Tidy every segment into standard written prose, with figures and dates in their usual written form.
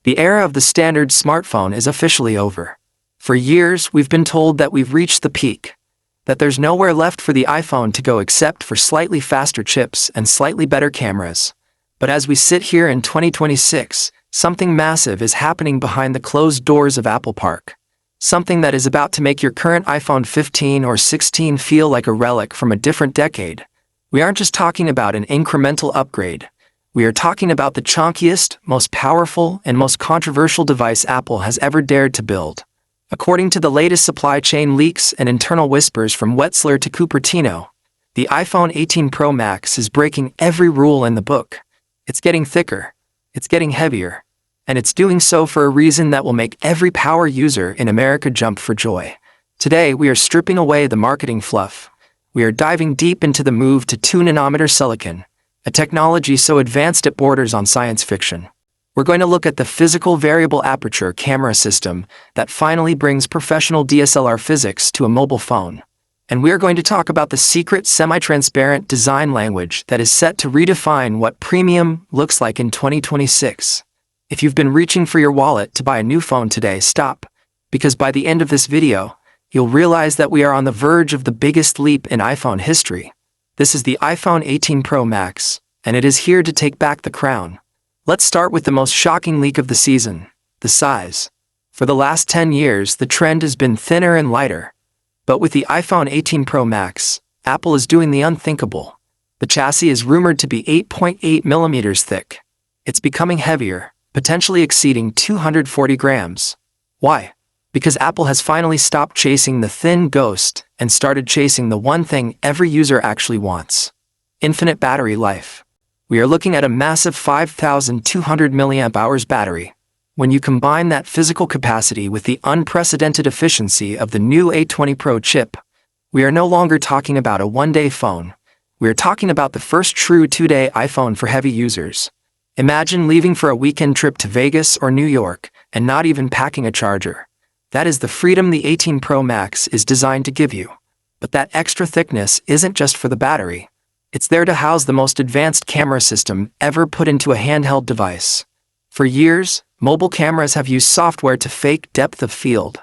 The era of the standard smartphone is officially over. For years, we've been told that we've reached the peak, that there's nowhere left for the iPhone to go except for slightly faster chips and slightly better cameras. But as we sit here in 2026, something massive is happening behind the closed doors of Apple Park. Something that is about to make your current iPhone 15 or 16 feel like a relic from a different decade. We aren't just talking about an incremental upgrade. We are talking about the chunkiest, most powerful, and most controversial device Apple has ever dared to build. According to the latest supply chain leaks and internal whispers from Wetzler to Cupertino, the iPhone 18 Pro Max is breaking every rule in the book. It's getting thicker, it's getting heavier, and it's doing so for a reason that will make every power user in America jump for joy. Today, we are stripping away the marketing fluff. We are diving deep into the move to 2nm silicon, a technology so advanced it borders on science fiction. We're going to look at the physical variable aperture camera system that finally brings professional DSLR physics to a mobile phone. And we're going to talk about the secret semi-transparent design language that is set to redefine what premium looks like in 2026. If you've been reaching for your wallet to buy a new phone today, stop, because by the end of this video, you'll realize that we are on the verge of the biggest leap in iPhone history. This is the iPhone 18 Pro Max, and it is here to take back the crown. Let's start with the most shocking leak of the season, the size. For the last 10 years, the trend has been thinner and lighter. But with the iPhone 18 Pro Max, Apple is doing the unthinkable. The chassis is rumored to be 8.8mm thick. It's becoming heavier, potentially exceeding 240 grams. Why? Because Apple has finally stopped chasing the thin ghost and started chasing the one thing every user actually wants: infinite battery life. We are looking at a massive 5,200 mAh battery. When you combine that physical capacity with the unprecedented efficiency of the new A20 Pro chip, we are no longer talking about a one-day phone. We are talking about the first true two-day iPhone for heavy users. Imagine leaving for a weekend trip to Vegas or New York and not even packing a charger. That is the freedom the 18 Pro Max is designed to give you. But that extra thickness isn't just for the battery. It's there to house the most advanced camera system ever put into a handheld device. For years, mobile cameras have used software to fake depth of field.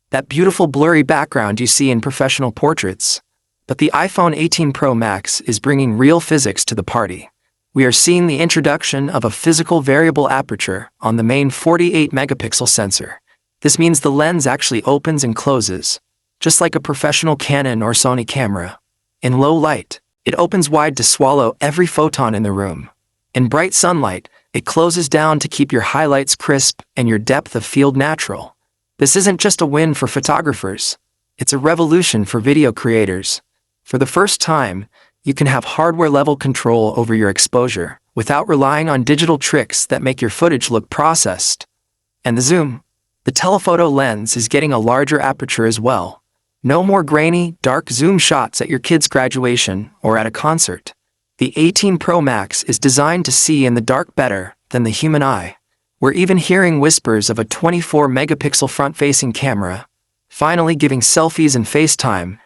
That beautiful blurry background you see in professional portraits. But the iPhone 18 Pro Max is bringing real physics to the party. We are seeing the introduction of a physical variable aperture on the main 48-megapixel sensor. This means the lens actually opens and closes, just like a professional Canon or Sony camera. In low light, it opens wide to swallow every photon in the room. In bright sunlight, it closes down to keep your highlights crisp and your depth of field natural. This isn't just a win for photographers. It's a revolution for video creators. For the first time, you can have hardware-level control over your exposure without relying on digital tricks that make your footage look processed. And the zoom. The telephoto lens is getting a larger aperture as well. No more grainy, dark zoom shots at your kid's graduation or at a concert. The 18 Pro Max is designed to see in the dark better than the human eye. We're even hearing whispers of a 24-megapixel front-facing camera, finally giving selfies and FaceTime